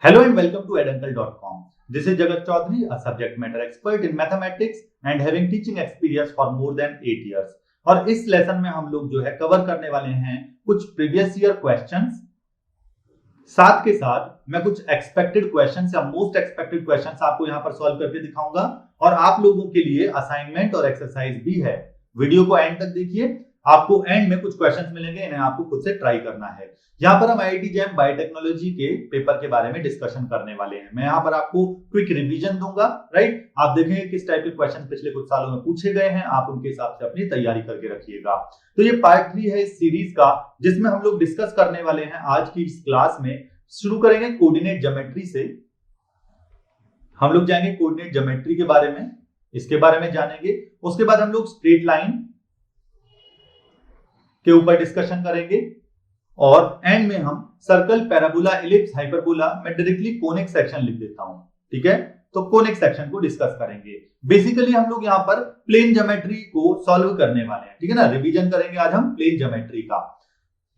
Hello and welcome to eduncle.com. This is Jagat Chaudhary, a subject matter expert in mathematics and having teaching experience for more than 8 years. और इस lesson में हम लोग जो है cover करने वाले हैं कुछ प्रीवियस ईयर क्वेश्चंस, साथ के साथ मैं कुछ एक्सपेक्टेड क्वेश्चंस या मोस्ट एक्सपेक्टेड क्वेश्चंस आपको यहाँ पर सॉल्व करके दिखाऊंगा और आप लोगों के लिए असाइनमेंट और एक्सरसाइज भी है। वीडियो को एंड तक देखिए, आपको एंड में कुछ क्वेश्चंस मिलेंगे, इन्हें आपको खुद से ट्राई करना है। यहाँ पर हम आईआईटी जैम बायोटेक्नोलॉजी के पेपर के बारे में डिस्कशन करने वाले हैं। मैं यहाँ पर आपको क्विक रिवीजन दूंगा, राइट। आप देखेंगे किस टाइप के क्वेश्चन पिछले कुछ सालों में पूछे गए हैं, आप उनके हिसाब से अपनी तैयारी करके रखिएगा। तो ये पार्ट 3 है इस सीरीज का, जिसमें हम लोग डिस्कस करने वाले हैं आज की इस क्लास में। शुरू करेंगे कोऑर्डिनेट ज्योमेट्री से। हम लोग जाएंगे कोऑर्डिनेट ज्योमेट्री के बारे में, इसके बारे में जानेंगे। उसके बाद हम लोग स्ट्रेट लाइन के ऊपर डिस्कशन करेंगे और एंड में हम सर्कल, पैराबोला, इलिप्स, हाइपरबोला, मैं डायरेक्टली कोनिक सेक्शन लिख देता हूं, ठीक है। तो कोनिक सेक्शन को डिस्कस करेंगे। बेसिकली हम लोग यहाँ पर प्लेन ज्योमेट्री को सॉल्व करने वाले हैं, ठीक है ना। रिवीजन करेंगे आज हम प्लेन ज्योमेट्री का।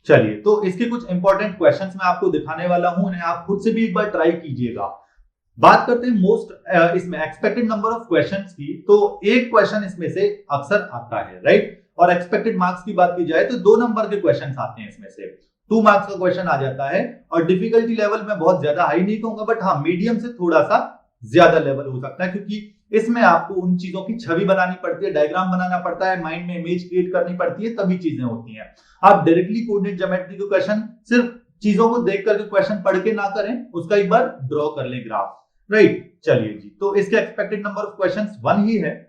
चलिए, तो इसके कुछ इंपॉर्टेंट क्वेश्चंस मैं आपको दिखाने वाला हूं, इन्हें आप खुद से भी एक बार ट्राई कीजिएगा। बात करते हैं मोस्ट इसमें एक्सपेक्टेड नंबर ऑफ क्वेश्चंस की, तो एक क्वेश्चन इसमें से अक्सर आता है, राइट। और एक्सपेक्टेड मार्क्स की बात की जाए तो 2 नंबर के क्वेश्चंस आते हैं इसमें से, 2 मार्क्स का क्वेश्चन आ जाता है। और डिफिकल्टी लेवल में बहुत ज्यादा हाई नहीं कहूंगा, बट हाँ मीडियम से थोड़ा सा ज्यादा लेवल हो सकता है, क्योंकि इसमें आपको उन चीजों की छवि बनानी पड़ती है, डायग्राम बनाना पड़ता है, माइंड में इमेज क्रिएट करनी पड़ती है, तभी चीजें होती हैं। आप डायरेक्टली कोऑर्डिनेट ज्योमेट्री के क्वेश्चन सिर्फ चीजों को देख करके क्वेश्चन पढ़ के ना करें, उसका एक बार ड्रॉ कर लें ग्राफ, राइट। चलिए जी, तो इसके एक्सपेक्टेड नंबर ऑफ क्वेश्चंस 1 ही है,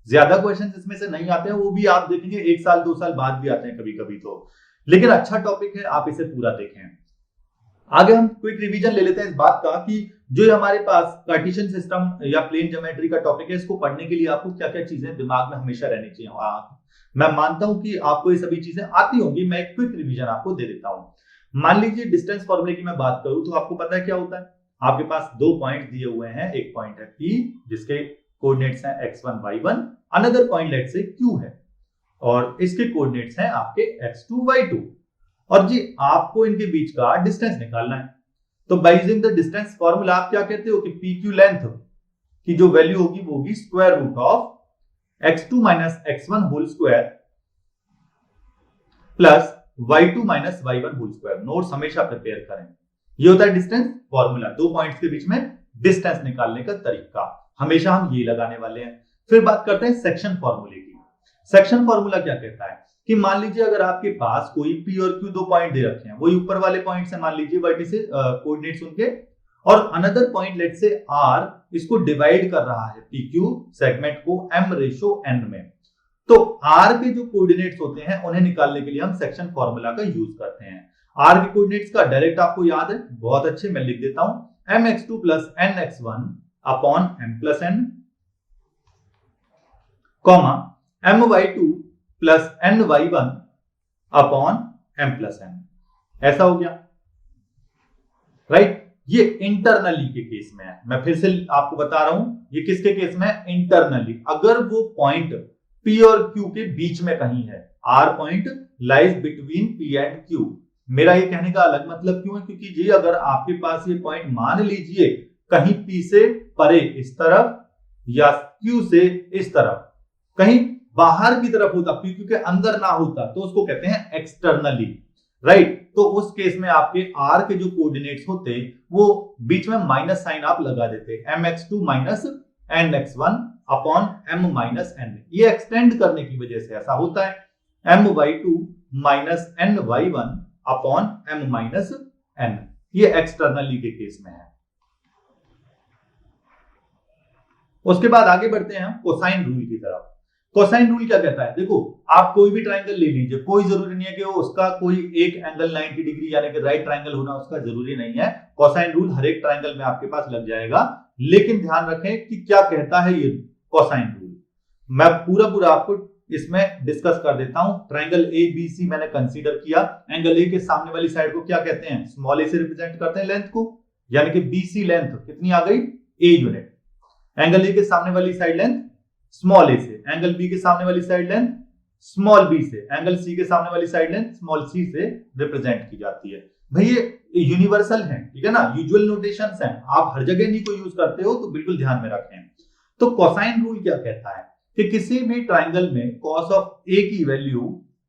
ज्यादा क्वेश्चंस इसमें से नहीं आते हैं। वो भी आप देखेंगे 1 साल 2 साल बाद भी आते हैं कभी कभी, तो लेकिन अच्छा टॉपिक है, आप इसे पूरा देखें। आगे हम क्विक रिवीजन ले लेते हैं इस बात का कि जो हमारे पास कार्टेशियन सिस्टम या प्लेन ज्योमेट्री का टॉपिक है, इसको पढ़ने के लिए आपको क्या क्या चीजें दिमाग में हमेशा रहनी चाहिए। मैं मानता हूं कि आपको ये सभी चीजें आती होंगी, मैं एक क्विक रिवीजन आपको दे देता हूं। मान लीजिए डिस्टेंस फॉर्मूले की मैं बात करूं तो आपको पता है क्या होता है। आपके पास 2 पॉइंट दिए हुए हैं, एक पॉइंट है P जिसके कोऑर्डिनेट्स हैं x1 y1, another point let's say Q है और इसके कोऑर्डिनेट्स हैं आपके x2 y2, और जी आपको इनके बीच का डिस्टेंस निकालना है। तो by using the distance formula आप क्या कहते हो कि PQ लेंथ की जो वैल्यू होगी वो होगी square root of x2 minus x1 whole square plus y2 minus y1 whole square. Notes हमेशा प्रिपेयर करें। ये होता है डिस्टेंस फार्मूला, 2 पॉइंट्स के बीच में डिस्टेंस निकालने का तरीका, हमेशा हम ये लगाने वाले हैं। फिर बात करते हैं सेक्शन फार्मूले की। सेक्शन फार्मूला क्या कहता है कि मान लीजिए अगर आपके पास कोई P और Q 2 पॉइंट दे रखे हैं, वही ऊपर वाले पॉइंट से मान लीजिए वर्टिसेस कोऑर्डिनेट्स उनके, और अनदर पॉइंट लेट से R इसको डिवाइड कर रहा है PQ सेगमेंट को m/n में। तो R के जो कोऑर्डिनेट्स होते हैं उन्हें निकालने के लिए हम सेक्शन फार्मूला का यूज करते हैं। R के कोऑर्डिनेट्स का डायरेक्ट आपको याद है, बहुत अच्छे, मैं लिख देता हूं mx2 plus nx1 upon m plus n, comma my2 plus ny1 upon m plus n। ऐसा हो गया, राइट। ये इंटरनली के केस में है, मैं फिर से आपको बता रहा हूं, ये किसके केस में है, इंटरनली। अगर वो पॉइंट P और Q के बीच में कहीं है, R point lies between P and Q। मेरा ये कहने का अलग मतलब क्यों है, क्योंकि जी अगर आपके पास ये पॉइंट मान लीजिए कहीं P से परे इस तरफ या Q से इस तरफ, कहीं बाहर की तरफ होता, P के अंदर ना होता, तो उसको कहते हैं एक्सटर्नली, राइट। तो उस केस में आपके R के जो कोऑर्डिनेट्स होते वो बीच में माइनस साइन आप लगा देते, mx2 minus nx1 upon m minus n। ये एक्सटेंड करने की वजह से ऐसा होता है, my2 minus ny1 upon m minus n। ये एक्सटर्नली के केस में है। उसके बाद आगे बढ़ते हैं हम कोसाइन रूल की तरफ। कोसाइन रूल क्या कहता है, देखो आप कोई भी ट्रायंगल ले लीजिए, कोई जरूरी नहीं है कि वो उसका कोई एक एंगल 90 डिग्री यानी कि राइट ट्रायंगल होना उसका जरूरी नहीं है। कोसाइन रूल हर एक ट्रायंगल में आपके पास लग जाएगा, लेकिन ध्यान रखें कि क्या कहता है ये कोसाइन रूल। मैं पूरा आपको इसमें डिस्कस कर देता हूं। ट्रायंगल ABC मैंने कंसीडर किया, एंगल A के सामने वाली साइड को क्या कहते हैं, स्मॉल a से रिप्रेजेंट करते हैं लेंथ को, यानी कि BC लेंथ कितनी आ गई, A यूनिट। एंगल A के सामने वाली साइड लेंथ स्मॉल a से, एंगल B के सामने वाली साइड लेंथ स्मॉल b से, एंगल C के सामने वाली साइड लेंथ स्मॉल c से रिप्रेजेंट की जाती है। भाई ये यूनिवर्सल है, ठीक है ना, यूजुअल नोटेशंस हैं, आप हर जगह नहीं को यूज करते हो, तो बिल्कुल ध्यान में रखें। तो कोसाइन रूल क्या कहता है कि किसी भी ट्राइंगल में कॉस ऑफ ए की वैल्यू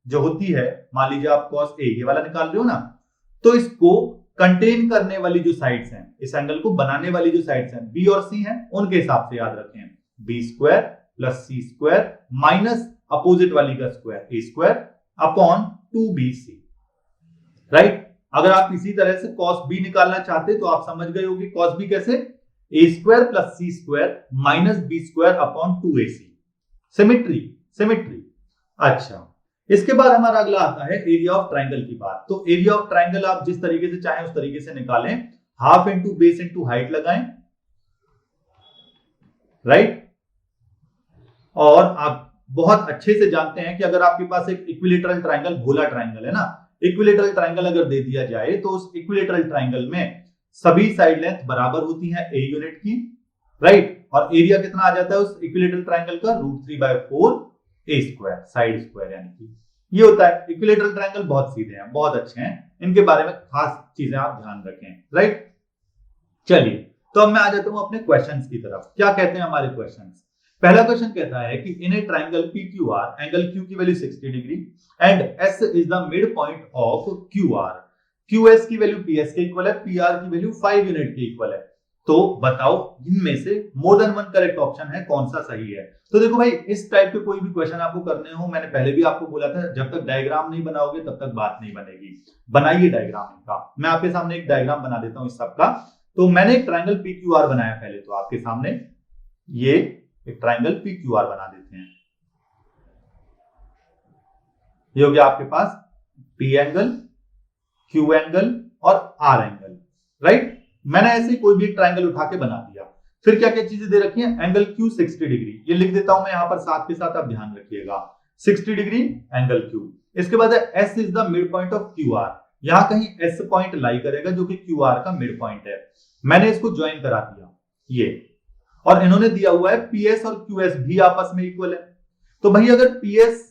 जो होती है, मान लीजिए आप कॉस ए ये वाला निकाल रहे हो ना, तो इसको कंटेन करने वाली जो साइड्स हैं, इस एंगल को बनाने वाली जो साइड्स हैं बी और सी हैं, उनके हिसाब से याद रखें, B square plus c square minus opposite वाली का स्क्वायर ए स्क्वायर अपॉन 2bc, राइट। अगर आप इसी तरह से cos b निकालना चाहते तो आप समझ गए होंगे cos b कैसे, a square plus c square minus b square upon 2ac, symmetry symmetry. अच्छा, इसके बाद हमारा अगला आता है एरिया ऑफ ट्राइंगल की बात। तो एरिया ऑफ ट्राइंगल आप जिस तरीके से चाहें उस तरीके से निकालें, half into base into height लगाएं, राइट। और आप बहुत अच्छे से जानते हैं कि अगर आपके पास एक इक्विलेटरल ट्राइंगल, भोला ट्राइंगल है ना, इक्विलेटरल ट्राइंगल अगर दे दिया जाए तो उस इक्विलेटरल ट्राइंगल में सभी साइड लेंथ बराबर होती है ए यूनिट की, राइट। और एरिया कितना आ जाता है उस इक्विलेटरल ट्राइंगल का, √3/4 ए स्क्वायर, साइड स्क्वायर यानी कि ये होता है। इक्विलेटरल ट्राइंगल बहुत सीधे हैं, बहुत अच्छे हैं, इनके बारे में खास चीजें आप ध्यान रखें, राइट। चलिए, तो अब मैं आ जाता हूं अपने क्वेश्चंस की तरफ। क्या कहते हैं हमारे क्वेश्चंस। पहला क्वेश्चन कहता है कि in a triangle PQR angle Q की value 60 degree and S is the mid point of QR, QS की वैल्यू PS के इक्वल है, PR की वैल्यू 5 यूनिट के इक्वल है। तो बताओ इनमें से more than one correct option है, कौन सा सही है। तो देखो भाई, इस टाइप के कोई भी क्वेश्चन आपको करने हो, मैंने पहले भी आपको बोला था, जब तक डायग्राम नहीं बनाओगे तब तक बात नहीं बनेगी। बनाइए डायग्राम इनका। मैं आपके सामने एक डायग्राम बना देता हूं इस सब का। तो मैंने एक ट्राइंगल PQR बनाया पहले, तो आपके सामने ये एक ट्राइंगल PQR बना देते हैं। ये हो गया आपके पास P एंगल, Q एंगल और R एंगल, राइट। मैंने ऐसे कोई भी एक ट्राइंगल उठा के बना दिया। फिर क्या क्या चीजें दे रखी हैं, एंगल Q 60 डिग्री, ये लिख देता हूं मैं यहां पर साथ के साथ, आप ध्यान रखिएगा, 60 डिग्री एंगल Q। इसके बाद S is the mid point of QR, यहां कहीं S पॉइंट लाई करेगा जो कि QR का मिड पॉइंट है। मैंने इसको ज्वाइन करा दिया ये, और इन्होंने दिया हुआ है PS और QS भी आपस में इक्वल है। तो भाई अगर PS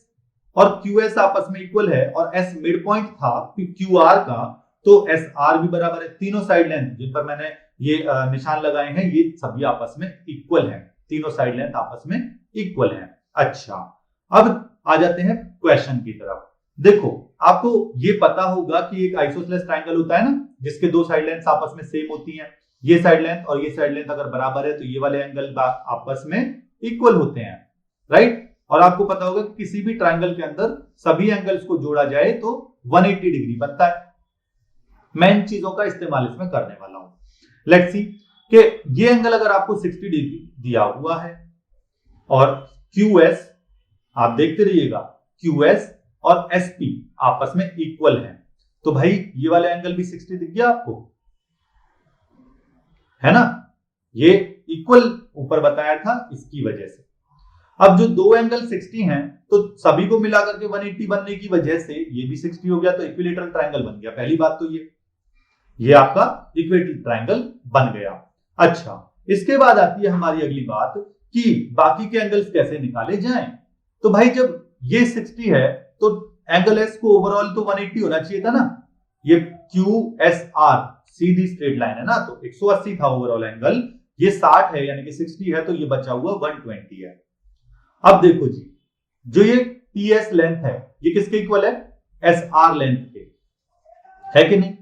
और QS आपस में इक्वल है और S मिड पॉइंट था QR का, तो SR भी बराबर है। तीनों साइड लेंथ जिन पर मैंने ये निशान लगाए हैं, ये सभी आपस में इक्वल है, तीनों साइड लेंथ आपस में इक्वल है। अच्छा, अब आ जाते हैं क्वेश्चन की तरफ। देखो, आपको ये पता होगा कि एक आइसोसेलेस ट्राइंगल होता है ना, जिसके दो साइड लेंथ आपस में सेम होती हैं। ये साइड लेंथ और ये साइड लेंथ अगर बराबर है तो ये वाले एंगल आपस में इक्वल होते हैं, राइट। और आपको पता होगा कि किसी भी ट्राइंगल के अंदर सभी एंगल्स को जोड़ा जाए तो 180 डिग्री बनता है। मैं इन चीजों का इस्तेमाल इसमें करने वाला हूं। लेट्स सी कि ये एंगल अगर आपको 60 डिग्री दिया हुआ है और QS, आप देखते रहिएगा, QS और SP आपस में इक्वल है, तो भाई ये वाला एंगल भी 60 दिख गया आपको, है ना। ये इक्वल ऊपर बताया था इसकी वजह से। अब जो दो एंगल 60 हैं, तो सभी को मिलाकर के 180 बनने की वजह से ये भी 60 हो गया, तो इक्विलेटरल ट्राइंगल बन गया। पहली बात तो ये आपका इक्विलेटरल ट्राइंगल बन गया। अच्छा, इसके बाद आती है हमारी अगली बात कि बाकी के एंगल्स कैसे निकाले जाएं। तो भाई जब ये 60 है तो एंगल S को ओवरऑल तो 180 होना चाहिए था ना। ये QSR सीधी स्ट्रेट लाइन है ना, तो 180 था ओवरऑल एंगल, ये 60 है यानी कि 60 है, तो ये बचा हुआ 120 है। अब देखो जी, जो ये PS लेंथ है ये किसके इक्वल है, SR लेंथ के, है कि नहीं।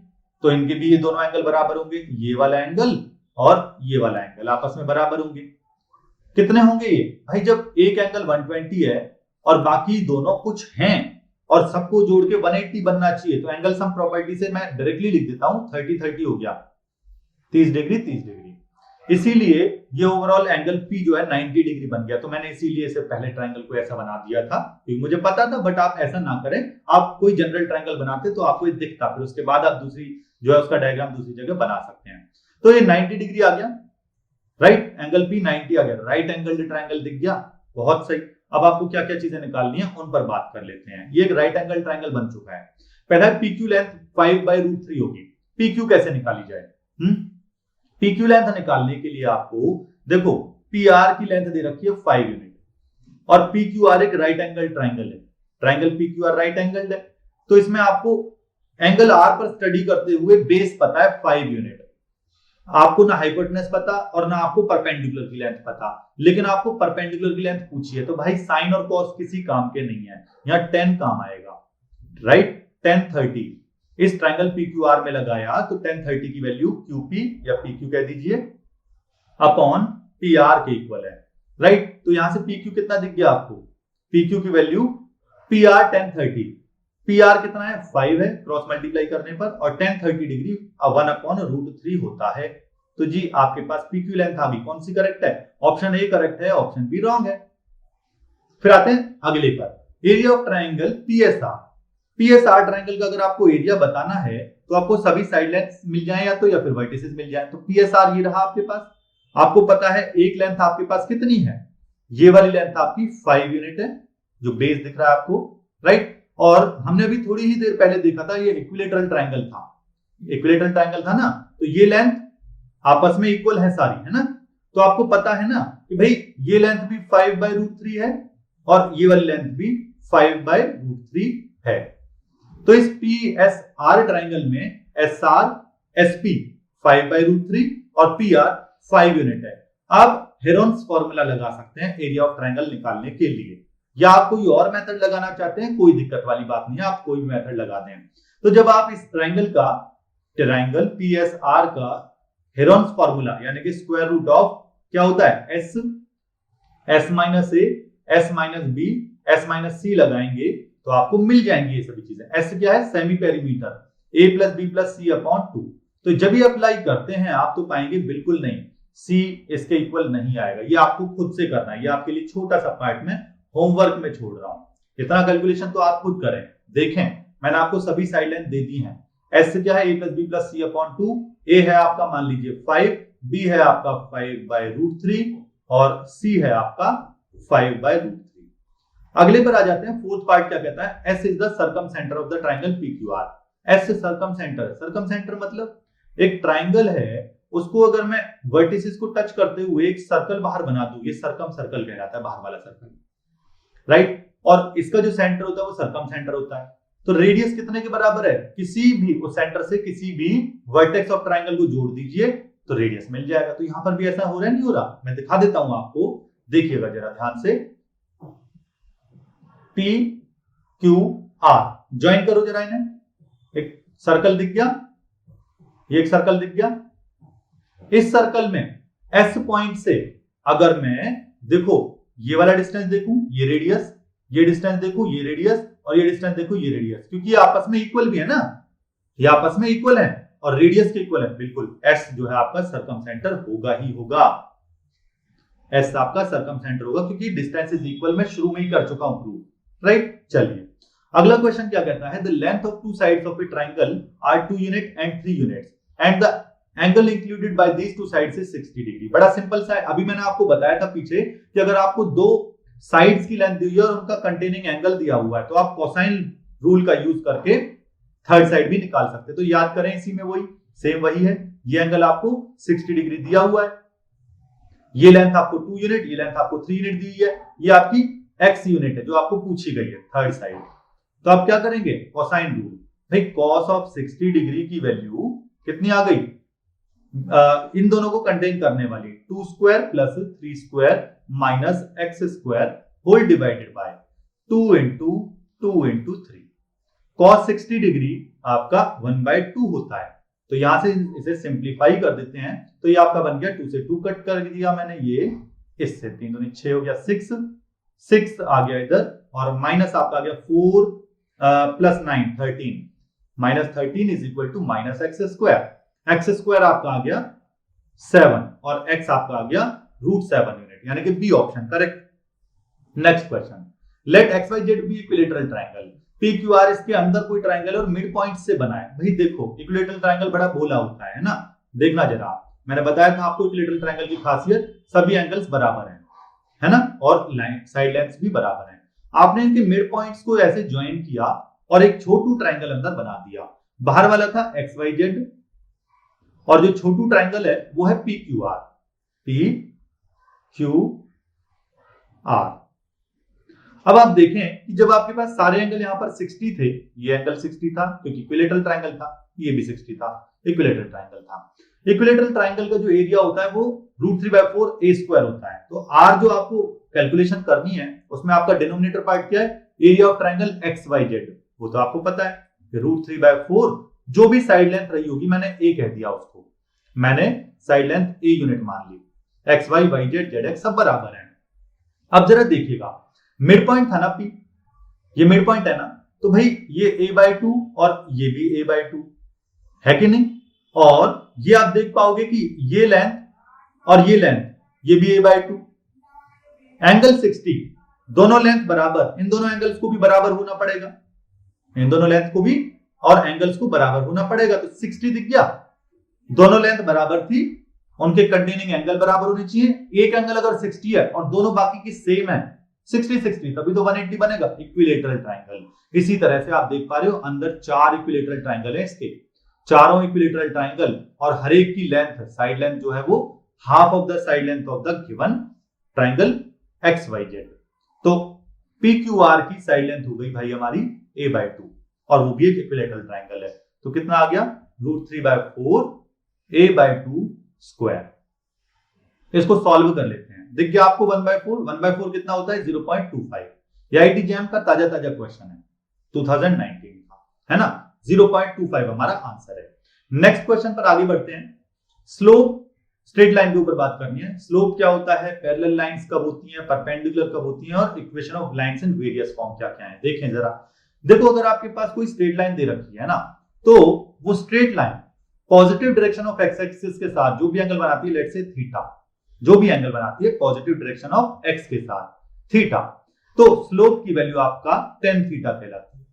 तो इनके भी ये दोनों एंगल बराबर होंगे, ये वाला एंगल और ये वाला एंगल आपस में बराबर होंगे। कितने होंगे ये, भाई जब एक एंगल 120 है और बाकी दोनों कुछ हैं और सबको जोड़ के 180 बनना चाहिए, तो एंगल सम प्रॉपर्टी से मैं डायरेक्टली लिख देता हूं, 30-30 हो गया, 30 डिग्री 30 डिग्री। इसीलिए ये ओवरऑल एंगल P जो है 90 डिग्री बन गया। तो मैंने इसीलिए इसे पहले ट्राइंगल को ऐसा बना दिया था, क्योंकि मुझे पता था, बट आप ऐसा ना करें। आप कोई जनरल ट्राइंगल बनाते तो आपको ये दिखता, फिर उसके बाद आप दूसरी जो है उसका डायग्राम दूसरी जगह बना सकते हैं। तो ये 90 डिग्री आ गया, राइट, एंगल P 90 आ गया, राइट एंगल ट्राइंगल दिख गया, बहुत सही। अब आपको क्या क्या चीजें निकालनी है उन पर बात कर लेते हैं। ये एक राइट एंगल ट्राइंगल बन चुका है। पहला है PQ लेंथ 5/√3 होगी। PQ कैसे निकाली जाए, PQ लेंथ निकालने के लिए आपको देखो, PR की लेंथ दे रखी है 5 यूनिट और PQR एक राइट एंगल ट्राइंगल है, ट्राइंगल PQR राइट एंगल है, तो इसमें आपको एंगल आर पर स्टडी करते हुए बेस पता है 5 यूनिट, आपको ना हाइपोटेनस पता और ना आपको परपेंडिकुलर की लेंथ पता, लेकिन आपको परपेंडिकुलर की लेंथ पूछी है, तो भाई साइन और कॉस किसी काम के नहीं है, यहाँ 10 काम आएगा, राइट। 10 30 इस ट्रायंगल PQR में लगाया तो 10 30 की वैल्यू QP या PQ कह दीजिए अपॉन PR के इक्वल है, राइट। तो यहां से PQ कितना दिख गया आपको, PQ की वैल्यू PR 10 30, PR कितना है 5 है क्रॉस मल्टीप्लाई करने पर, और 10 30 डिग्री 1/√3 होता है। तो जी आपके पास PQ लेंथ आ गई, कौन सी करेक्ट है, ऑप्शन ए करेक्ट है, ऑप्शन बी रॉन्ग है। फिर आते हैं अगले पर, area of triangle PSR triangle का अगर आपको एरिया बताना है तो आपको सभी साइड लेंथ मिल जाए या तो, या फिर वर्टिसेस मिल जाए। तो PSR ये रहा आपके पास, आपको पता है एक लेंथ आपके पास कितनी है, ये वाली लेंथ आपकी 5 यूनिट है, जो बेस दिख रहा है आपको, राइट। और हमने अभी थोड़ी ही देर पहले देखा था ये इक्विलेटरल ट्राइंगल था, इक्विलेटरल ट्राइंगल था ना, तो ये लेंथ आपस में इक्वल है सारी, है ना। तो आपको पता है ना कि भाई ये लेंथ भी 5/√3 है और ये वाली लेंथ भी 5/√3 है। तो इस PSR ट्राइंगल में SR SP 5/√3 और PR 5 यूनिट है। आप हेरोन्स फॉर्मूला लगा सकते हैं एरिया ऑफ ट्राइंगल निकालने के लिए, या आप कोई और मेथड लगाना चाहते हैं, कोई दिक्कत वाली बात नहीं है, आप कोई भी मेथड लगा दें। तो जब आप इस ट्राइंगल PSR का हेरोन्स फॉर्मूला यानी कि स्क्वायर रूट ऑफ क्या होता है S minus A S minus B S minus C लगाएंगे तो आपको मिल जाएंगी ये सभी चीजें। S क्या है semi perimeter, A plus B plus C upon 2। तो जब ये अप्लाई करते हैं आप तो पाएंगे बिल्कुल नहीं, C इसके इक्वल नहीं आएगा, ये आपको खुद से करना है, ये आपके लिए छोटा सा पार्ट में होमवर्क में छोड़ रहा हूं, इतना कैलकुलेशन तो आप खुद करें। देखें मैंने आपको सभी साइड लेंथ दे दी है। S क्या है A plus B plus C upon 2, A है आपका मान लीजिए 5, B है आपका 5/√3 और C है आपका 5/√3। अगले पर आ जाते हैं, फोर्थ पार्ट क्या कहता है, S is the circum centre of the triangle PQR। S circum centre, circum centre मतलब एक ट्राइंगल है, उसको अगर मैं वर्टिसेस को टच करते हुए एक सर्कल बाहर बना दूं, ये सर्कम सर्कल कहलाता है, बाहर वाला सर्कल, राइट। और इसका जो सेंटर होता है वो सर्कम सेंटर होता है। तो रेडियस कितने के बराबर है, किसी भी उस सेंटर से किसी भी वर्टेक्स ऑफ ट्राइंगल को जोड़ दीजिए तो रेडियस मिल जाएगा। तो यहां पर भी ऐसा हो रहा है, नहीं हो रहा, मैं दिखा देता हूं आपको, देखिएगा जरा ध्यान से। PQR ज्वाइन करो जरा इन्हें, एक सर्कल दिख गया, ये एक सर्कल दिख गया। इस सर्कल में S पॉइंट से अगर मैं देखो ये वाला डिस्टेंस देखूं, ये रेडियस, ये डिस्टेंस देखो ये रेडियस, और ये डिस्टेंस देखो ये रेडियस, क्योंकि ये आपस में इक्वल भी है ना, ये आपस में इक्वल है और रेडियस के इक्वल है, बिल्कुल S जो है आपका सर्कम सेंटर होगा ही होगा, S आपका सर्कम सेंटर होगा, क्योंकि डिस्टेंस इज इक्वल मैं शुरू में ही कर चुका हूं प्रूव, राइट। चलिए अगला क्वेश्चन क्या कहता है, the length of two sides of a triangle are 2 unit and 3 units and the angle included by these two sides is 60 degree. बड़ा सिंपल सा है, अभी मैंने आपको बताया था पीछे कि अगर आपको दो साइड्स की लेंथ दी हुई है और उनका कंटेनिंग एंगल दिया हुआ है तो आप कोसाइन रूल का यूज करके थर्ड साइड भी निकाल सकते हैं। तो याद करें इसी में वही सेम वही है, ये एंगल आपको 60 डिग्री दिया हुआ है, ये लेंथ आपको 2 यूनिट, ये लेंथ आपको 3 यूनिट दी है, ये आपकी x यूनिट है जो आपको पूछी गई है थर्ड साइड। तो आप क्या करेंगे, कोसाइन रूल, भाई cos ऑफ 60 डिग्री की वैल्यू कितनी आ गई, इन दोनों को कंटेन करने वाली 2 square plus 3 square minus x square whole divided by 2 into 2 into 3। cos 60 degree आपका 1/2 होता है, तो यहां से इसे सिंप्लीफाई कर देते हैं, तो ये आपका बन गया 2 से 2 कट कर दिया मैंने, ये इससे 3 दूनी 6 हो गया 6 आ गया इधर, और माइनस आपका आ गया 4 plus 9 13, minus 13 is equal to minus x square आपका आ गया 7 और x आपका आ गया √7 यूनिट, यानी कि b option correct. Next question, let XYZ be equilateral triangle, PQR इसके अंदर कोई ट्राइंगल और मिड पॉइंट से बना है। भाई देखो इक्विलेटरल ट्राइंगल बड़ा भोला होता है ना, देखना जरा, मैंने बताया था आपको इक्विलेटरल ट्राइंगल की खासियत, सभी एंगल्स बराबर हैं, है ना, और साइड लेंथ्स भी बराबर हैं। आपने इनके मिड पॉइंट्स को ऐसे ज्वाइन किया और एक छोटू ट्राइंगल अंदर बना दिया, बाहर वाला था XYZ और जो छोटू ट्राइंगल है वो है PQR। अब आप देखें कि जब आपके पास सारे एंगल यहाँ पर 60 थे, ये एंगल 60 था क्योंकि इक्विलेटरल ट्रायंगल था, ये भी 60 था, इक्विलेटरल ट्रायंगल था। इक्विलेटरल ट्रायंगल का जो एरिया होता है वो √3/4 a स्क्वायर होता है। तो r जो आपको कैलकुलेशन करनी है उसमें आपका डिनोमिनेटर पार्ट क्या है, एरिया ऑफ ट्रायंगल XYZ, वो तो आपको पता है कि √3/4 जो भी साइड लेंथ रही होगी, मैंने a कह दिया उसको, मैंने साइड लेंथ a यूनिट मान ली, XY YZ ZX सब बराबर है। अब जरा देखिएगा, मिड पॉइंट था ना P, ये मिड पॉइंट है ना, तो भाई ये a/2 और ये भी a/2 है कि नहीं, और ये आप देख पाओगे कि ये लेंथ और ये लेंथ ये भी a/2, एंगल 60, दोनों लेंथ बराबर, इन दोनों एंगल्स को भी बराबर होना पड़ेगा, इन दोनों लेंथ को भी और एंगल्स को बराबर होना पड़ेगा। तो 60 दिख गया, दोनों लेंथ बराबर थी, उनके कंटेनिंग एंगल बराबर होने चाहिए। एक एंगल अगर 60 है और दोनों बाकी की सेम है 60 तभी तो 180 बनेगा, इक्विलेटरल ट्रायंगल। इसी तरह से आप देख पा रहे हो अंदर 4 इक्विलेटरल ट्रायंगल है, इसके चारों इक्विलेटरल ट्रायंगल और हर एक की लेंथ, साइड लेंथ जो है वो half of the side length of the given triangle XYZ। तो PQR की साइड लेंथ हो गई भाई हमारी a/2 और वो भी एक इक्विलेटरल ट्रायंगल है। तो कितना आ गया, √3/4 a/2 स्क्वायर। इसको सॉल्व कर लेते हैं, देख गया आपको 1/4 कितना होता है 0.25। ये IIT जैम का ताजा क्वेश्चन है 2019 का, है ना, 0.25 हमारा आंसर है। नेक्स्ट क्वेश्चन पर आगे बढ़ते हैं। स्लोप स्ट्रेट लाइन के ऊपर बात करनी है। स्लोप क्या होता है, पैरेलल लाइंस कब होती हैं, परपेंडिकुलर कब होती हैं, और equation of lines in various form क्या क्या है देखें जरा। देखो अगर आपके पास कोई स्ट्रेट लाइन दे रखी है ना, तो वो straight line positive direction of x axis के साथ जो भी एंगल बनाती है, लेट्स से थीटा, जो भी एंगल बनाती है पॉजिटिव डायरेक्शन ऑफ एक्स के साथ थीटा, तो स्लोप की वैल्यू आपका tan थीटा कहलाती है,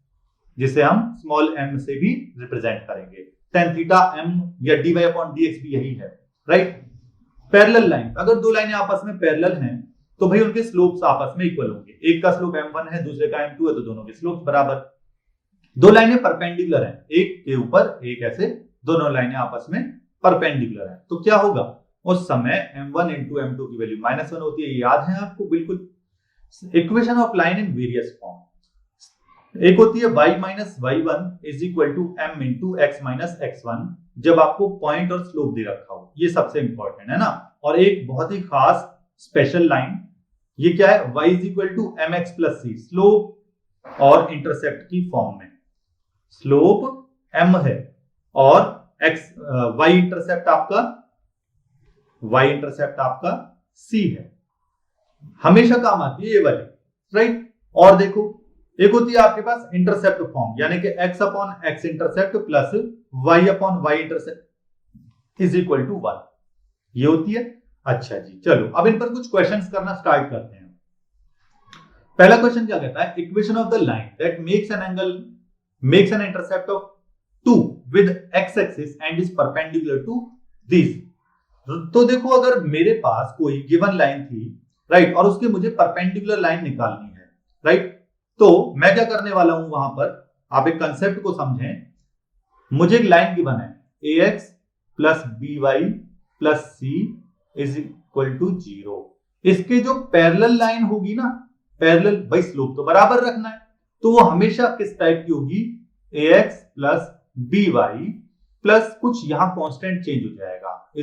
जिसे हम स्मॉल m से भी रिप्रेजेंट करेंगे। tan थीटा m या dy/dx भी यही है, राइट। पैरेलल लाइन, अगर दो लाइनें आपस में पैरेलल हैं तो भाई उनके स्लोप्स आपस में इक्वल होंगे, एक का स्लोप m1 है दूसरे का m2 है, तो दोनों के स्लोप्स बराबर। दो लाइनें परपेंडिकुलर हैं, एक के ऊपर एक, ऐसे दोनों लाइनें आपस में परपेंडिकुलर हैं, तो क्या होगा, उस समय m1 into m2 की वैल्यू -1 होती है, याद है आपको बिल्कुल। Equation of line in various form, एक होती है y - y1 = m into x - x1, जब आपको पॉइंट और स्लोप दे रखा हो, ये सबसे इंपॉर्टेंट है ना। और एक बहुत ही खास स्पेशल लाइन, ये क्या है, y = mx + c, स्लोप और इंटरसेप्ट की फॉर्म में। स्लोप m है और x y इंटरसेप्ट आपका c है, हमेशा काम आती है ये वाली, राइट। और देखो एक होती है आपके पास इंटरसेप्ट फॉर्म, यानी कि x/x intercept plus y/y intercept = 1, ये होती है। अच्छा जी, चलो अब इन पर कुछ क्वेश्चंस करना स्टार्ट करते हैं। पहला क्वेश्चन क्या कहता है, equation of the line that makes an intercept of 2 with x axis and is perpendicular to this. तो देखो अगर मेरे पास कोई गिवन लाइन थी, राइट, और उसके मुझे परपेंडिकुलर लाइन निकालनी है, राइट, तो मैं क्या करने वाला हूं, वहां पर आप एक कंसेप्ट को समझें। मुझे एक लाइन गिवन है ax + by + c = 0। इसके जो पैरेलल लाइन होगी ना, पैरेलल, भाई स्लोप तो बराबर रखना है, तो वो हमेशा किस टाइप की होगी, ax + by प्लस कुछ यहां कांस्टेंट चेंज हो जाएगा =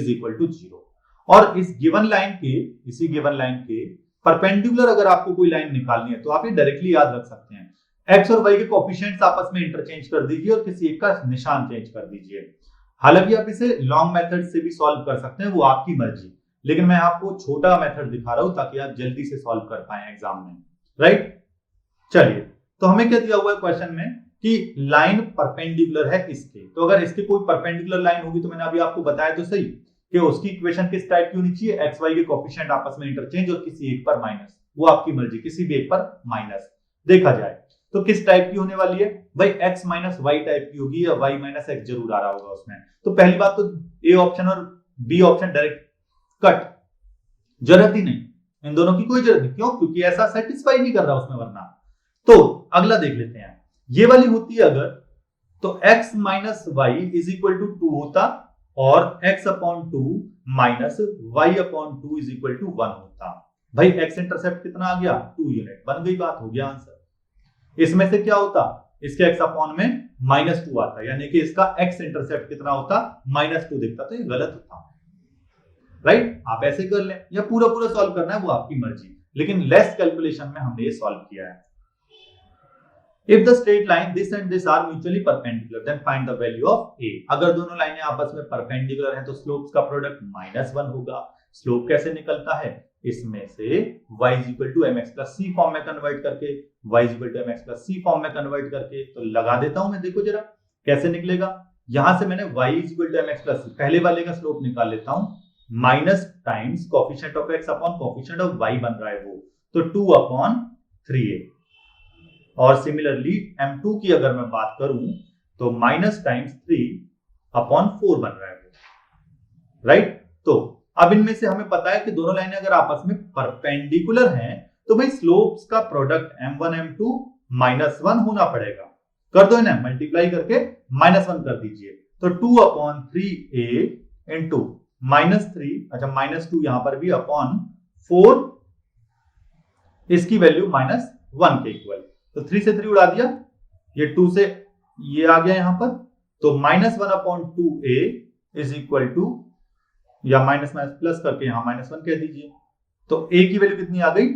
0। और इस गिवन लाइन के, इसी गिवन लाइन के परपेंडिकुलर अगर आपको कोई लाइन निकालनी है तो आप ये डायरेक्टली याद रख सकते हैं, x और y के कोएफिशिएंट्स आपस में इंटरचेंज कर दीजिए और किसी एक का निशान चेंज कर दीजिए। हालांकि आप इसे लॉन्ग मेथड से भी सॉल्व कर सकते हैं, वो आपकी मर्जी, लेकिन मैं आपको छोटा मेथड दिखा रहा हूं ताकि आप जल्दी से सॉल्व कर पाए एग्जाम में, राइट। चलिए, तो हमें क्या दिया हुआ है क्वेश्चन में कि लाइन परपेंडिकुलर है इसके, तो अगर इसके कोई परपेंडिकुलर लाइन होगी तो मैंने अभी आपको बताया तो सही कि उसकी इक्वेशन किस टाइप की होनी चाहिए, एक्स वाई के कोएफिशिएंट आपस में इंटरचेंज और किसी एक पर माइनस, वो आपकी मर्जी, किसी भी एक पर माइनस देखा जाए तो किस टाइप की होने वाली है भाई, x - y टाइप की होगी या y - x जरूर आ रहा होगा उसमें। तो पहली बात तो ए ऑप्शन और बी ऑप्शन डायरेक्ट कट, जरूरत ही नहीं, इन दोनों की कोई जरूरत नहीं, क्यों, क्योंकि ऐसा सेटिस्फाई नहीं कर रहा उसमें वरना। तो अगला देख लेते हैं, ये वाली होती है अगर, तो x - y = 2 होता और x/2 - y/2 = 1 होता। भाई एक्स इंटरसेप्ट कितना आ गया 2 यूनिट, बन गई बात, हो गया आंसर। इसमें से क्या होता, इसके एक्स अपॉन में -2 आता, यानी कि इसका एक्स इंटरसेप्ट कितना होता -2 दिखता, तो ये गलत होता, राइट। आप ऐसे कर लें या पूरा पूरा सॉल्व करना है वो आपकी मर्जी, लेकिन लेस कैलकुलेशन में हमने ये सॉल्व किया है। If the straight line this and this are mutually perpendicular, then find the value of a. अगर दोनों लाइनें आपस में परपेंडिकुलर हैं तो स्लोप्स का प्रोडक्ट -1 होगा। स्लोप कैसे निकलता है, इसमें से y mx c फॉर्म में कन्वर्ट करके, y mx c फॉर्म में कन्वर्ट करके, तो लगा देता हूं मैं, देखो जरा कैसे निकलेगा। यहां से मैंने y mx c पहले वाले का स्लोप निकाल लेता हूं, minus times coefficient of x upon coefficient of y बन रहा है वो, तो 2/3a। और सिमिलरली m2 की अगर मैं बात करूं तो -3/4 बन रहा है, राइट। तो अब इनमें से हमें पता है कि दोनों लाइनें अगर आपस में परपेंडिकुलर हैं तो भाई स्लोप्स का प्रोडक्ट m1 m2 -1 होना पड़ेगा। कर दो इन्हें मल्टीप्लाई करके -1 कर दीजिए, तो 2/3a इंटू -3, अच्छा -2 यहां पर भी अपॉन 4, इसकी वैल्यू -1 के इक्वल, तो 3 से 3 उड़ा दिया, ये 2 से ये आ गया यहां पर, तो -1/2a इज इक्वल टू, या माइनस माइनस प्लस करके यहां -1 कह दीजिए, तो a की वैल्यू कितनी आ गई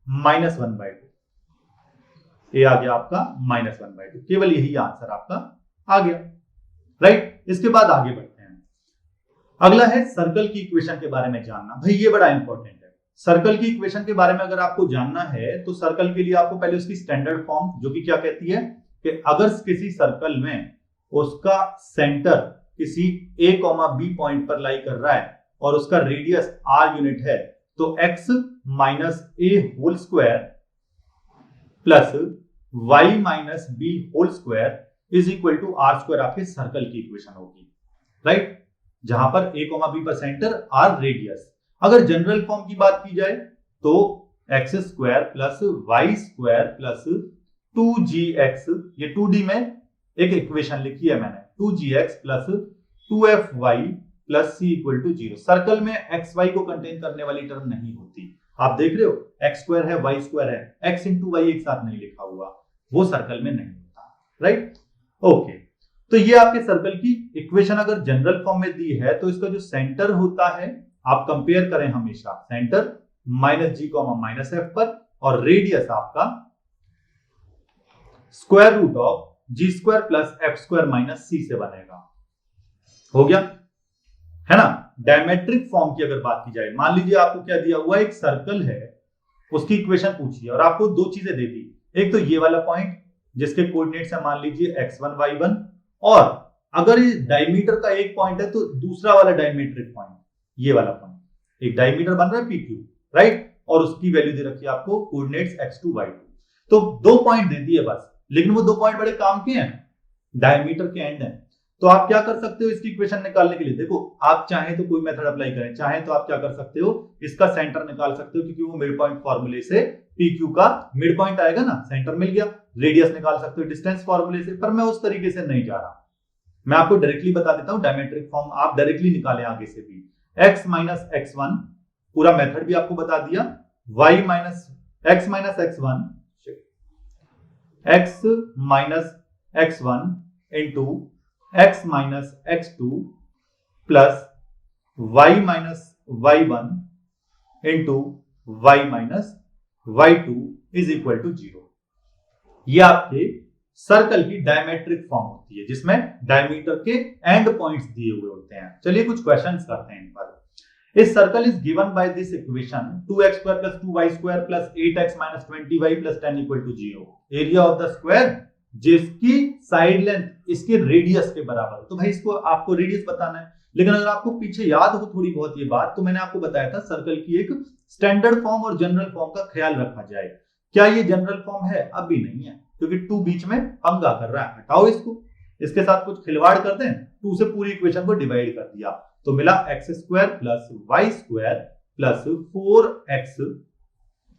-1/2, a आ गया आपका -1/2, केवल यही आंसर आपका आ गया, राइट। इसके बाद आगे बढ़ते हैं, अगला है सर्कल की इक्वेशन के बारे में जानना। भाई ये बड़ा इंपॉर्टेंट है, सर्कल की इक्वेशन के बारे में अगर आपको जानना है तो सर्कल के लिए आपको पहले उसकी स्टैंडर्ड फॉर्म, जो कि क्या कहती है कि अगर किसी सर्कल में उसका सेंटर किसी a, b पॉइंट पर लाई कर रहा है और उसका रेडियस r यूनिट है, तो x minus a whole square plus y minus b whole square is equal to r square आपके सर्कल की इक्वेशन होगी, राइट। जहां पर a, b पर सेंटर, r रेडियस। अगर जनरल फॉर्म की बात की जाए तो x square plus y square plus 2gx, ये 2d में एक इक्वेशन लिखी है मैंने, 2gx plus 2fy plus c equal to 0। Circle में एक्स वाई को कंटेन करने वाली टर्म नहीं होती, आप देख रहे हो एक्स स्क्वायर है वाई स्क्वायर है, एक्स इंटू वाई एक साथ नहीं लिखा हुआ, वो सर्कल में नहीं होता, राइट। ओके, तो ये आपके सर्कल की इक्वेशन अगर जनरल फॉर्म में दी है तो इसका जो सेंटर होता है, आप कंपेयर करें हमेशा सेंटर -g, -f पर, और रेडियस आपका square root of g square plus f square minus c से बनेगा, हो गया है ना। डायमेट्रिक फॉर्म की अगर बात की जाए, मान लीजिए आपको क्या दिया हुआ, एक सर्कल है, उसकी इक्वेशन पूछी है और आपको दो चीजें दे दी, एक तो ये वाला पॉइंट जिसके कोऑर्डिनेट्स है मान लीजिए x1 y1, और अगर ये डायमीटर का एक पॉइंट है तो दूसरा वाला डायमीट्रिक पॉइंट, ये वाला पॉइंट, एक डायमीटर बन रहा है PQ, राइट, और उसकी वैल्यू दे रखी है आपको कोऑर्डिनेट्स x2 y2। तो दो पॉइंट दे दिए बस, लेकिन वो दो पॉइंट बड़े काम के हैं, डायमीटर के एंड है। तो आप क्या कर सकते हो इसकी इक्वेशन निकालने के लिए, देखो आप चाहे तो कोई मेथड अप्लाई करें, चाहे तो आप क्या कर सकते हो, इसका सेंटर निकाल सकते हो, क्योंकि वो मिड पॉइंट फॉर्मूले से PQ का मिड पॉइंट आएगा ना, सेंटर मिल गया। रेडियस निकाल सकते हो डिस्टेंस फॉर्मूले से, पर मैं उस तरीके से नहीं जा रहा, मैं आपको डायरेक्टली बता देता हूं डायमेट्रिक फॉर्म आप डायरेक्टली निकालें आगे से भी। x माइनस x1 पूरा मेथड भी आपको बता दिया, y minus x minus x1 x minus x1 into x minus x2 plus y minus y1 into y minus y2 is equal to 0। ये आपके सर्कल की डायमेट्रिक फॉर्म होती है जिसमें डायमीटर के एंड पॉइंट्स दिए हुए होते हैं। चलिए कुछ क्वेश्चंस करते हैं इन पर। इस circle is given by this equation 2x square plus 2y square plus 8x minus 20y plus 10 equal to 0। Area of the square जिसकी साइड लेंथ इसके रेडियस के बराबर। तो भाई इसको आपको रेडियस बताना है, लेकिन अगर आपको पीछे याद हो थोड़ी बहुत ये बात, तो मैंने आपको बताया था सर्कल की एक स्टैंडर्ड फॉर्म और जनरल फॉर्म का ख्याल रखा जाए। क्या ये जनरल फॉर्म है? अभी नहीं है, क्योंकि 2 बीच में पंगा कर रहा है। हटाओ इसको, इसके साथ कुछ खिलवाड़ कर दें, 2 से पूरी इक्वेशन को डिवाइड कर दिया तो मिला x square plus y square plus 4x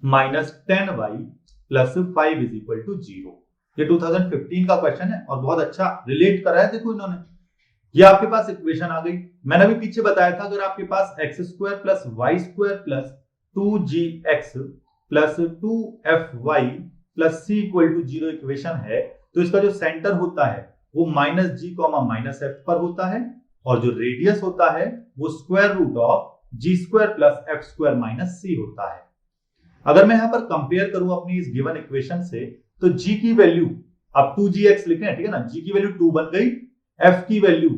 minus 10y plus 5 is equal to 0। ये 2015 का क्वेश्चन है और बहुत अच्छा रिलेट कर रहा है। देखो इन्होंने, ये आपके पास इक्वेशन आ गई। मैंने भी पीछे बताया था, अगर आपके पास x square plus y square plus 2gx plus 2fy plus c equal to 0 equation है, तो इसका जो सेंटर होता है वो -g, -f पर होता है, और जो रेडियस होता है वो square root of g² plus f² minus c होता है। अगर मैं यहां पर कंपेयर करूं अपनी इस गिवन इक्वेशन से, तो g की वैल्यू अब 2gx लिखे हैं, ठीक है ना, g की वैल्यू 2 बन गई, f की वैल्यू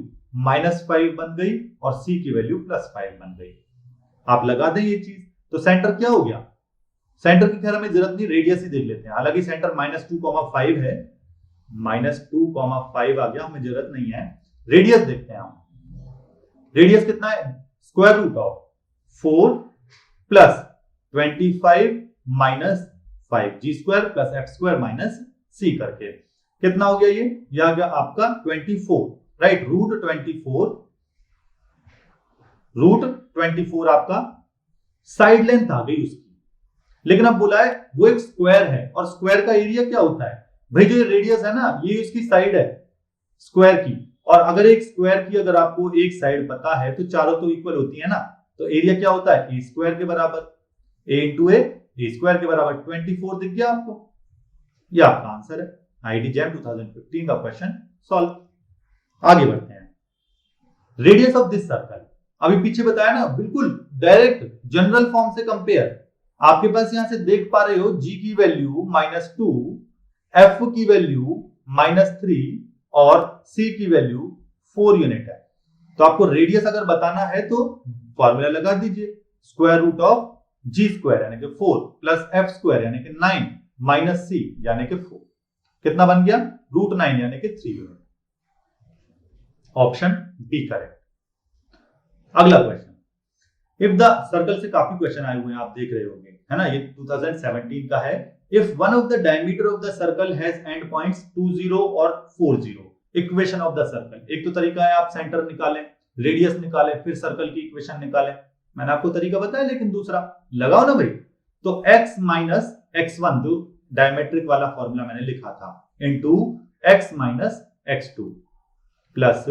-5 बन गई और c की वैल्यू +5 बन गई। आप लगा दें ये चीज, तो सेंटर क्या हो गया, सेंटर की खैर हमें जरूरत नहीं, रेडियस ही देख लेते हैं। हालांकि सेंटर -2,5 है, -2,5 आ गया, हमें जरूरत नहीं है। रेडियस देखते हैं हम, रेडियस कितना है, square root of 4 plus 25 minus 5 g² plus f² minus c करके कितना हो गया, ये आ गया आपका 24, राइट, रूट 24 आपका साइड लेंथ आ गई उसकी। लेकिन अब बोला है वो एक स्क्वायर है, और स्क्वायर का एरिया क्या होता है भाई, जो ये रेडियस है ना, ये इसकी साइड है स्क्वायर की, और अगर एक स्क्वायर की अगर आपको एक साइड पता है तो चारों तो इक्वल होती है ना, तो एरिया क्या होता है, a² के बराबर, a इंटू a स्क्वायर के बराबर 24 दिख गया आपको, ये आपका आंसर है। आईआईटी जैम 2015 का क्वेश्चन सॉल्व। आगे बढ़ते हैं, रेडियस ऑफ दिस सर्कल, अभी पीछे बताया ना, बिल्कुल डायरेक्ट जनरल फॉर्म से कंपेयर। आपके पास यहां से देख पा रहे हो g की वैल्यू -2, f की वैल्यू -3 और c की वैल्यू 4 यूनिट है। तो आपको रेडियस अगर बताना है तो फॉर्मूला लगा दीजिए, स्क्वायर रूट ऑफ g² यानी कि 4 प्लस f² यानी कि 9 माइनस c यानी कि 4, कितना बन गया, √9 यानी कि 3 यूनिट। Option b correct. अगला क्वेश्चन, इफ द सर्कल से काफी क्वेश्चन आए हुए हैं, आप देख रहे होंगे, है ना, ये 2017 का है। If one of the diameter of the circle has and points 20 और 40, इक्वेशन ऑफ द सर्कल। एक तो तरीका है आप सेंटर निकालें, रेडियस निकालें, फिर सर्कल की इक्वेशन निकालें, मैंने आपको तरीका बताया, लेकिन दूसरा लगाओ ना भाई, तो x माइनस x1 जो डायमेट्रिक वाला फॉर्मूला मैंने लिखा था, into x minus x2 plus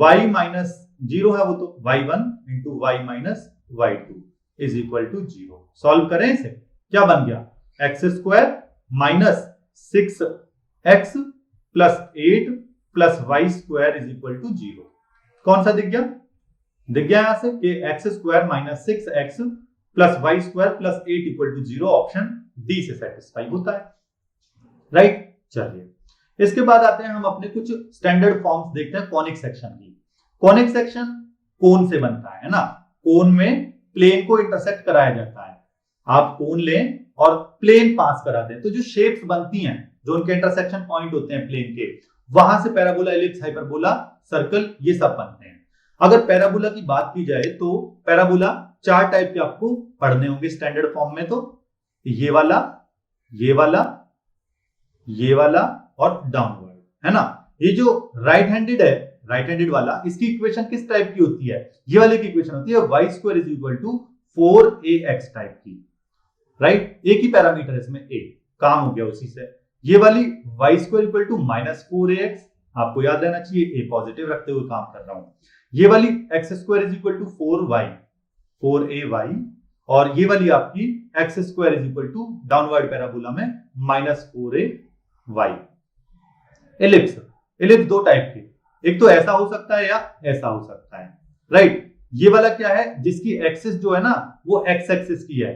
y minus 0 है वो तो y1 into y minus y2 is equal to 0। Solve करें इसे, क्या बन गया, x² minus 6x plus 8 plus y² is equal to 0। कौन सा दिख गया, यहां से कि x² minus 6x plus y² plus 8 equal to 0, option d से सेटिस्फाई होता है, राइट। चलिए इसके बाद आते हैं हम अपने कुछ स्टैंडर्ड फॉर्म्स देखते हैं कॉनिक सेक्शन की। कॉनिक सेक्शन कोन से बनता है ना, कोन में प्लेन को इंटरसेक्ट कराया जाता है, आप कोन लें और प्लेन पास करा दें, तो जो शेप्स बनती हैं, जो उनके इंटरसेक्शन पॉइंट होते हैं प्लेन के, वहां से पैराबोला, एलिप्स, हाइपरबोला, सर्कल, ये सब बनते हैं। अगर पैराबोला की बात की जाए तो पैराबोला 4 टाइप के आपको पढ़ने होंगे स्टैंडर्ड फॉर्म में, तो ये वाला, ये वाला, ये वाला और डाउनवर्ड, है ना। ये जो राइट हैंडेड वाला, इसकी इक्वेशन किस टाइप की होती है, ये वाले की इक्वेशन होती है y² is equal to 4ax type की, राइट। एक ही पैरामीटर है इसमें a, काम हो गया उसी से। ये वाली y² इक्वल टू -4ax, आपको याद रहना चाहिए, a पॉजिटिव रखते हुए काम कर रहा हूं। ये वाली x² is equal to 4ay, और ये वाली आपकी x² is equal to downward parabola में -4ay। एलिप्स 2 टाइप के, एक तो ऐसा हो सकता है या ऐसा हो सकता है, राइट। ये वाला क्या है, जिसकी एक्सिस जो है ना वो x एक्सिस की है,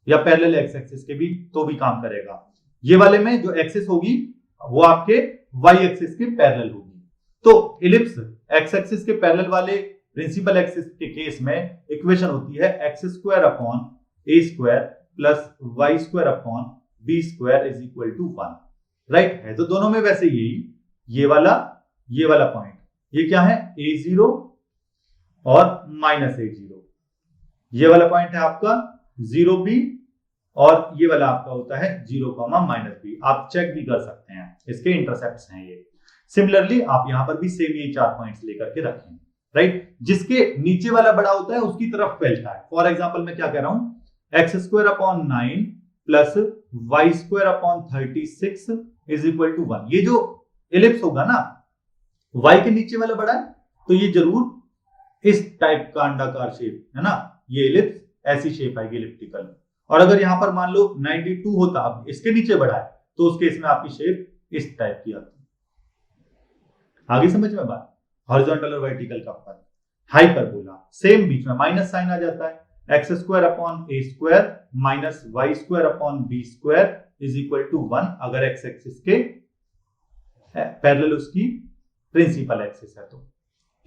या पैरेलल x एक्सिस के भी तो भी काम करेगा। ये वाले में जो एक्सिस होगी वो आपके y एक्सिस के पैरेलल होगी। तो एलिप्स x एक्सिस के पैरेलल वाले प्रिंसिपल एक्सिस के केस में इक्वेशन होती है x² upon a² plus y² upon b² is equal to 1, right. है तो दोनों में वैसे यही, ये वाला पॉइंट, ये क्या है, a0 और -a0, ये वाला पॉइंट है आपका 0b, और ये वाला आपका होता है 0, -b। आप चेक भी कर सकते हैं, इसके इंटरसेप्ट्स हैं ये। सिमिलरली आप यहां पर भी सेम ये 4 पॉइंट्स लेकर के रखें, राइट। जिसके नीचे वाला बड़ा होता है उसकी तरफ फैलता है। फॉर एग्जांपल मैं क्या कह रहा हूं, x² upon 9 plus y² upon 36 is equal to 1। ये जो एलिप्स होगा ना, y के नीचे वाला बड़ा है, तो ये जरूर इस टाइप का अंडाकार शेप है ना, ये एलिप्स ऐसी शेप आएगी इलिप्टिकल। और अगर यहाँ पर मान लो 92 होता, अब इसके नीचे बढ़ा है, तो उस केस में आपकी शेप इस टाइप की आती है। आगे समझ में बात? हॉरिजॉन्टल और वर्टिकल का फर्क। हाइपरबोला सेम, बीच में माइनस साइन आ जाता है, x square upon a square minus y square upon b square is equal to 1 अगर एक्स एक्सिस के पैरेलल उसकी प्रिंसिपल एक्सिस है तो।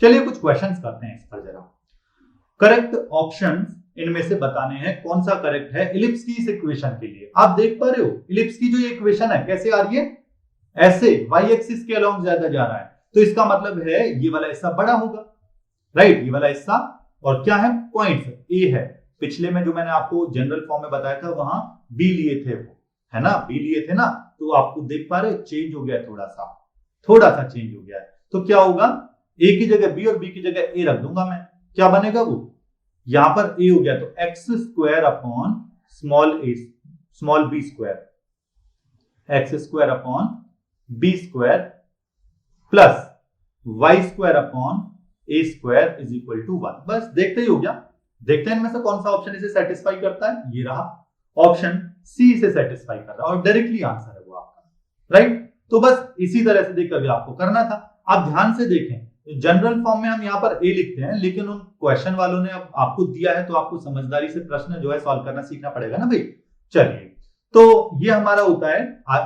चलिए कुछ क्वेश्चंस करते हैं इस पर जरा। करेक्ट ऑप्शंस इनमें से बताने हैं कौन सा करेक्ट है इलिप्स की इस इक्वेशन के लिए। आप देख पा रहे हो इलिप्स की जो ये इक्वेशन है कैसे आ रही है, ऐसे वाई एक्सिस के अलोंग ज्यादा जा रहा है, तो इसका मतलब है ये वाला हिस्सा बड़ा होगा, राइट। ये वाला हिस्सा और क्या है, पॉइंट्स ए है। पिछले में जो मैंने आपको जनरल फॉर्म में बताया था वहां बी लिए थे, वो है ना, बी लिए थे ना, तो आपको देख पा रहे चेंज हो गया, थोड़ा सा चेंज हो गया है। तो क्या होगा, ए की जगह बी और बी की जगह ए रख दूंगा मैं, क्या बनेगा वो, यहां पर ए हो गया तो x square upon small b square, x square upon b square plus y square upon a square is equal to 1। बस देखते ही हो गया। देखते हैं इनमें से कौन सा ऑप्शन इसे सेटिस्फाई करता है। ये रहा ऑप्शन सी इसे सेटिस्फाई कर रहा है और डायरेक्टली आंसर है वो आपका, राइट। तो बस इसी तरह से देखकर आपको करना था। आप ध्यान से देखें, जनरल फॉर्म में हम यहाँ पर ए लिखते हैं, लेकिन उन क्वेश्चन वालों ने अब आपको दिया है तो आपको समझदारी से प्रश्न जो है सॉल्व करना सीखना पड़ेगा ना भाई। चलिए, तो ये हमारा होता है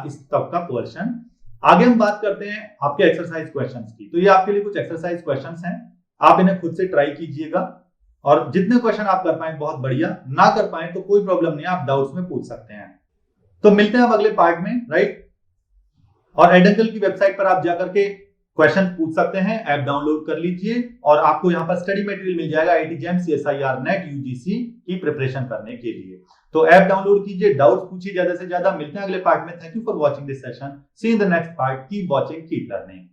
इस तक का पोर्शन। आगे हम बात करते हैं आपके एक्सरसाइज क्वेश्चंस की। तो ये आपके लिए कुछ एक्सरसाइज क्वेश्चंस हैं, आप इन्हें खुद से ट्राई कीजिएगा और जितने क्वेश्चन आप कर पाए बहुत बढ़िया, ना कर पाए तो कोई प्रॉब्लम नहीं, आप डाउट्स में पूछ सकते हैं। तो मिलते हैं अब अगले पार्ट में, राइट। और एडेंगल की वेबसाइट पर आप जाकर के क्वेश्चन पूछ सकते हैं, ऐप डाउनलोड कर लीजिए और आपको यहाँ पर स्टडी मटेरियल मिल जाएगा IIT JAM CSIR NET UGC की प्रिपरेशन करने के लिए। तो ऐप डाउनलोड कीजिए, डाउट्स पूछिए ज्यादा से ज्यादा। मिलते हैं अगले पार्ट में। Thank you for watching this session, see in the next part, keep watching, keep learning.